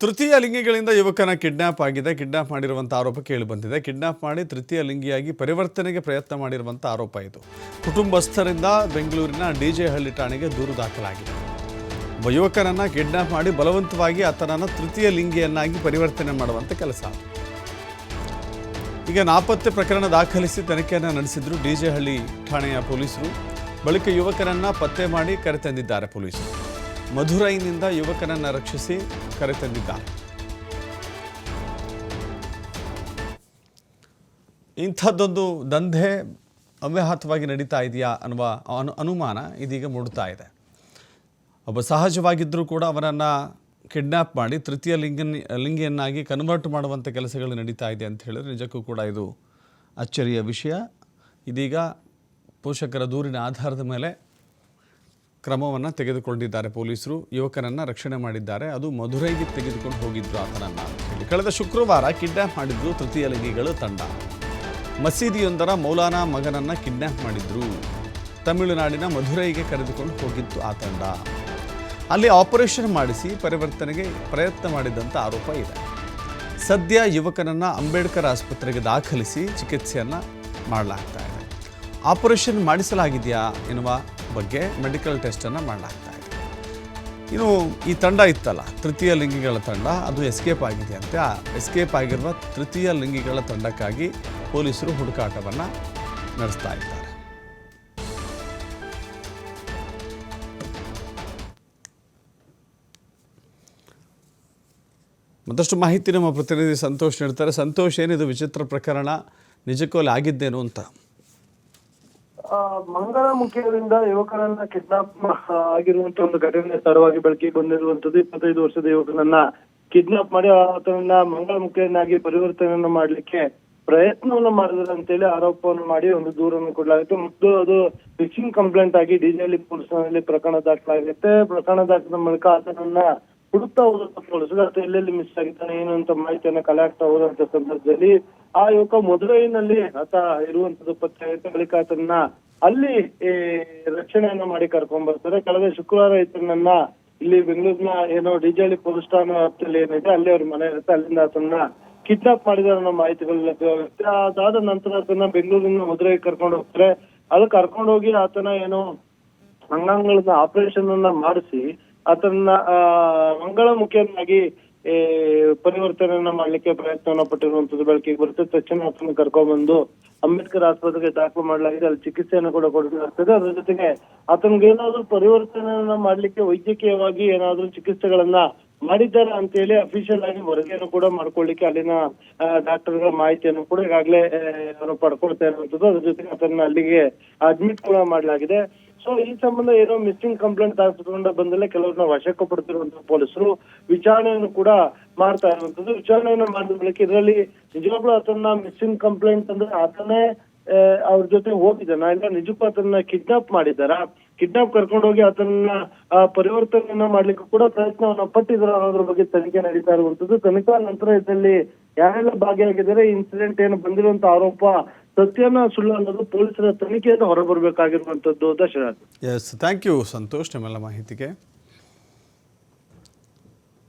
ತೃತೀಯ ಲಿಂಗಿಗಳಿಂದ ಯುವಕನ ಕಿಡ್ನಾಪ್ ಆಗಿದೆ. ಕಿಡ್ನಾಪ್ ಮಾಡಿರುವಂಥ ಆರೋಪ ಕೇಳಿಬಂದಿದೆ. ಕಿಡ್ನಾಪ್ ಮಾಡಿ ತೃತೀಯ ಲಿಂಗಿಯಾಗಿ ಪರಿವರ್ತನೆಗೆ ಪ್ರಯತ್ನ ಮಾಡಿರುವಂಥ ಆರೋಪ ಇದು. ಕುಟುಂಬಸ್ಥರಿಂದ ಬೆಂಗಳೂರಿನ DJ ಹಳ್ಳಿ ಠಾಣೆಗೆ ದೂರು ದಾಖಲಾಗಿದೆ. ಒಬ್ಬ ಯುವಕನನ್ನು ಕಿಡ್ನಾಪ್ ಮಾಡಿ ಬಲವಂತವಾಗಿ ಆತನನ್ನು ತೃತೀಯ ಲಿಂಗಿಯನ್ನಾಗಿ ಪರಿವರ್ತನೆ ಮಾಡುವಂಥ ಕೆಲಸ. ಈಗ ನಾಪತ್ತೆ ಪ್ರಕರಣ ದಾಖಲಿಸಿ ತನಿಖೆಯನ್ನು ನಡೆಸಿದ್ರು DJ ಹಳ್ಳಿ ಠಾಣೆಯ ಪೊಲೀಸರು. ಬಳಿಕ ಯುವಕನನ್ನು ಪತ್ತೆ ಮಾಡಿ ಕರೆತಂದಿದ್ದಾರೆ ಪೊಲೀಸರು. ಮಧುರೈನಿಂದ ಯುವಕನನ್ನು ರಕ್ಷಿಸಿ ಕರೆತಂದಿದ್ದಾರೆ. ಇಂಥದ್ದೊಂದು ದಂಧೆ ಅವ್ಯಾಹತವಾಗಿ ನಡೀತಾ ಇದೆಯಾ ಅನ್ನುವ ಅನುಮಾನ ಇದೀಗ ಮೂಡ್ತಾ ಇದೆ. ಒಬ್ಬ ಸಹಜವಾಗಿದ್ದರೂ ಕೂಡ ಅವನನ್ನು ಕಿಡ್ನ್ಯಾಪ್ ಮಾಡಿ ತೃತೀಯ ಲಿಂಗಿಯನ್ನಾಗಿ ಕನ್ವರ್ಟ್ ಮಾಡುವಂಥ ಕೆಲಸಗಳು ನಡೀತಾ ಇದೆ ಅಂತ ಹೇಳಿದ್ರೆ ನಿಜಕ್ಕೂ ಕೂಡ ಇದು ಅಚ್ಚರಿಯ ವಿಷಯ. ಇದೀಗ ಪೋಷಕರ ದೂರಿನ ಆಧಾರದ ಮೇಲೆ ಕ್ರಮವನ್ನು ತೆಗೆದುಕೊಂಡಿದ್ದಾರೆ ಪೊಲೀಸರು. ಯುವಕನನ್ನು ರಕ್ಷಣೆ ಮಾಡಿದ್ದಾರೆ. ಅದು ಮಧುರೈಗೆ ತೆಗೆದುಕೊಂಡು ಹೋಗಿದ್ರು ಆತನನ್ನು ಅಂತ ಹೇಳಿ. ಕಳೆದ ಶುಕ್ರವಾರ ಕಿಡ್ನ್ಯಾಪ್ ಮಾಡಿದ್ರು ತೃತೀಯ ಲಿಂಗಿಗಳು ತಂಡ. ಮಸೀದಿಯೊಂದರ ಮೌಲಾನಾ ಮಗನನ್ನು ಕಿಡ್ನ್ಯಾಪ್ ಮಾಡಿದ್ರು. ತಮಿಳುನಾಡಿನ ಮಧುರೈಗೆ ಕರೆದುಕೊಂಡು ಹೋಗಿತ್ತು ಆ ತಂಡ. ಅಲ್ಲಿ ಆಪರೇಷನ್ ಮಾಡಿಸಿ ಪರಿವರ್ತನೆಗೆ ಪ್ರಯತ್ನ ಮಾಡಿದಂಥ ಆರೋಪ ಇದೆ. ಸದ್ಯ ಯುವಕನನ್ನು ಅಂಬೇಡ್ಕರ್ ಆಸ್ಪತ್ರೆಗೆ ದಾಖಲಿಸಿ ಚಿಕಿತ್ಸೆಯನ್ನು ಮಾಡಲಾಗ್ತಾ ಇದೆ. ಆಪರೇಷನ್ ಮಾಡಿಸಲಾಗಿದೆಯಾ ಎನ್ನುವ ಬಗ್ಗೆ ಮೆಡಿಕಲ್ ಟೆಸ್ಟನ್ನು ಮಾಡಲಾಗ್ತಾ ಇದೆ. ಇನ್ನು ಈ ತಂಡ ಇತ್ತಲ್ಲ, ತೃತೀಯ ಲಿಂಗಿಗಳ ತಂಡ, ಅದು ಎಸ್ಕೇಪ್ ಆಗಿದೆ ಅಂತೆ. ಆ ಎಸ್ಕೇಪ್ ಆಗಿರುವ ತೃತೀಯ ಲಿಂಗಿಗಳ ತಂಡಕ್ಕಾಗಿ ಪೊಲೀಸರು ಹುಡುಕಾಟವನ್ನು ನಡೆಸ್ತಾ ಇದ್ದಾರೆ. ಮತ್ತಷ್ಟು ಮಾಹಿತಿ ನಮ್ಮ ಪ್ರತಿನಿಧಿ ಸಂತೋಷ್ ನೀಡ್ತಾರೆ. ಸಂತೋಷ್, ಏನಿದು ವಿಚಿತ್ರ ಪ್ರಕರಣ, ನಿಜಕ್ಕೂ ಅಲ್ಲಿ ಆಗಿದ್ದೇನು ಅಂತ? ಮಂಗಳಮುಖಿಯಿಂದ ಯುವಕರನ್ನ ಕಿಡ್ನಾಪ್ ಆಗಿರುವಂತ ಒಂದು ಘಟನೆ ತಡವಾಗಿ ಬೆಳಕಿಗೆ ಬಂದಿರುವಂತದ್ದು. 25 ವರ್ಷದ ಯುವಕನನ್ನ ಕಿಡ್ನಾಪ್ ಮಾಡಿ ಆತನನ್ನ ಮಂಗಳಮುಖಿಯನ್ನಾಗಿ ಪರಿವರ್ತನೆಯನ್ನ ಮಾಡ್ಲಿಕ್ಕೆ ಪ್ರಯತ್ನವನ್ನು ಮಾಡಿದ್ರು ಅಂತೇಳಿ ಆರೋಪವನ್ನು ಮಾಡಿ ಒಂದು ದೂರನ್ನು ಕೊಡಲಾಗಿತ್ತು. ಮತ್ತು ಅದು ಮಿಸ್ಸಿಂಗ್ ಕಂಪ್ಲೇಂಟ್ ಆಗಿ DJ ಹಳ್ಳಿ ಪೊಲೀಸ್ನಲ್ಲಿ ಪ್ರಕರಣ ದಾಖಲಾಗಿರುತ್ತೆ. ಪ್ರಕರಣ ದಾಖಲಾದ ಮೂಲಕ ಆತನನ್ನ ಹುಡುಕ್ತಾ ಹೋದಂತ ಪೊಲೀಸರು ಆತ ಎಲ್ಲೆಲ್ಲಿ ಮಿಸ್ ಆಗಿದ್ದಾನೆ ಏನು ಅಂತ ಮಾಹಿತಿಯನ್ನ ಕಲೆ ಹಾಕ್ತಾ ಹೋದಂತ ಸಂದರ್ಭದಲ್ಲಿ ಆ ಯುವಕ ಮಧುರೈನಲ್ಲಿ ಆತ ಇರುವಂತದ್ದು ಪತ್ತೆ ಆಗುತ್ತೆ. ಬಳಿಕ ಆತನ ಅಲ್ಲಿ ರಕ್ಷಣೆಯನ್ನ ಮಾಡಿ ಕರ್ಕೊಂಡ್ ಬರ್ತಾರೆ. ಕಳೆದ ಶುಕ್ರವಾರ ಈತನನ್ನ ಇಲ್ಲಿ ಬೆಂಗಳೂರಿನ ಏನೋ DJ ಹಳ್ಳಿ ಪೊಲೀಸ್ ಠಾಣಾ ವ್ಯಾಪ್ತಿಯಲ್ಲಿ ಏನಿದೆ ಅಲ್ಲಿ ಅವ್ರ ಮನೆ ಇರುತ್ತೆ, ಅಲ್ಲಿಂದ ಆತನ ಕಿಡ್ನಾಪ್ ಮಾಡಿದಾರೆ ಅನ್ನೋ ಮಾಹಿತಿಗಳು ಲಭ್ಯವಾಗುತ್ತೆ. ಅದಾದ ನಂತರ ಆತನ ಬೆಂಗಳೂರಿನ ಮಧುರೈಗೆ ಕರ್ಕೊಂಡು ಹೋಗ್ತಾರೆ. ಅದು ಕರ್ಕೊಂಡು ಹೋಗಿ ಆತನ ಏನೋ ಅಂಗಾಂಗಗಳನ್ನ ಆಪರೇಷನ್ ಅನ್ನ ಮಾಡಿಸಿ ಆತನ ಮಂಗಳಮುಖಿಯನ್ನಾಗಿ ಪರಿವರ್ತನೆಯನ್ನ ಮಾಡ್ಲಿಕ್ಕೆ ಪ್ರಯತ್ನವನ್ನ ಪಟ್ಟಿರುವಂತದ್ದು ಬೆಳಕಿಗೆ ಬರುತ್ತೆ. ತಕ್ಷಣ ಆತನ ಕರ್ಕೊಂಡ್ಬಂದು ಅಂಬೇಡ್ಕರ್ ಆಸ್ಪತ್ರೆಗೆ ದಾಖಲು ಮಾಡಲಾಗಿದೆ. ಅಲ್ಲಿ ಚಿಕಿತ್ಸೆಯನ್ನು ಕೂಡ ಕೊಡಲಾಗ್ತದೆ. ಅದ್ರ ಜೊತೆಗೆ ಆತನಿಗೆ ಏನಾದ್ರು ಪರಿವರ್ತನೆಯನ್ನ ಮಾಡ್ಲಿಕ್ಕೆ ವೈದ್ಯಕೀಯವಾಗಿ ಏನಾದ್ರು ಚಿಕಿತ್ಸೆಗಳನ್ನ ಮಾಡಿದ್ದಾರೆ ಅಂತ ಹೇಳಿ ಅಫಿಷಿಯಲ್ ಆಗಿ ವರದಿಯನ್ನು ಕೂಡ ಮಾಡ್ಕೊಳ್ಳಿಕ್ಕೆ ಅಲ್ಲಿನ ಡಾಕ್ಟರ್ಗಳ ಮಾಹಿತಿಯನ್ನು ಕೂಡ ಈಗಾಗಲೇ ಪಡ್ಕೊಳ್ತಾ ಇರುವಂತದ್ದು. ಅದ್ರ ಜೊತೆಗೆ ಆತನ ಅಲ್ಲಿಗೆ ಅಡ್ಮಿಟ್ ಕೂಡ ಮಾಡಲಾಗಿದೆ. ಸೊ ಈ ಸಂಬಂಧ ಏನೋ ಮಿಸ್ಸಿಂಗ್ ಕಂಪ್ಲೇಂಟ್ ದಾಖಲಿಸಿಕೊಂಡು ಬಂದಲ್ಲೇ ಕೆಲವ್ರನ್ನ ವಶಕ್ಕೆ ಪಡ್ತಿರುವಂತಹ ಪೊಲೀಸರು ವಿಚಾರಣೆಯನ್ನು ಕೂಡ ಮಾಡ್ತಾ ಇರುವಂತದ್ದು. ವಿಚಾರಣೆಯನ್ನು ಮಾಡಿದ ಬಳಿಕ ಇದರಲ್ಲಿ ನಿಜವಾಗ್ಲೂ ಆತನ ಮಿಸ್ಸಿಂಗ್ ಕಂಪ್ಲೇಂಟ್ ಅಂದ್ರೆ ಆತನೇ ಅವ್ರ ಜೊತೆ ಹೋಗಿದ್ದಾನ ಇಲ್ಲ ನಿಜಕ್ಕೂ ಆತನ ಕಿಡ್ನಾಪ್ ಮಾಡಿದಾರ, ಕಿಡ್ನಾಪ್ ಕರ್ಕೊಂಡೋಗಿ ಆತನ ಪರಿವರ್ತನೆಯನ್ನ ಮಾಡ್ಲಿಕ್ಕೆ ಕೂಡ ಪ್ರಯತ್ನವನ್ನ ಪಟ್ಟಿದ್ದಾರೆ ಅನ್ನೋದ್ರ ಬಗ್ಗೆ ತನಿಖೆ ನಡೀತಾ ಇರುವಂತದ್ದು. ತನಿಖಾ ನಂತರ ಇದರಲ್ಲಿ ಯಾರೆಲ್ಲ ಭಾಗಿಯಾಗಿದ್ದಾರೆ, ಇನ್ಸಿಡೆಂಟ್ ಏನು ಬಂದಿರುವಂತ ಆರೋಪ ಸತ್ಯನ ಸುಳ್ಳು ಅನ್ನೋದು ಪೊಲೀಸರ ತನಿಖೆಯಿಂದ ಹೊರಬರ್ಬೇಕಾಗಿರುವಂತದ್ದು. Dasharath. Yes, thank you Santosh ನಿಮ್ಮೆಲ್ಲ ಮಾಹಿತಿಗೆ.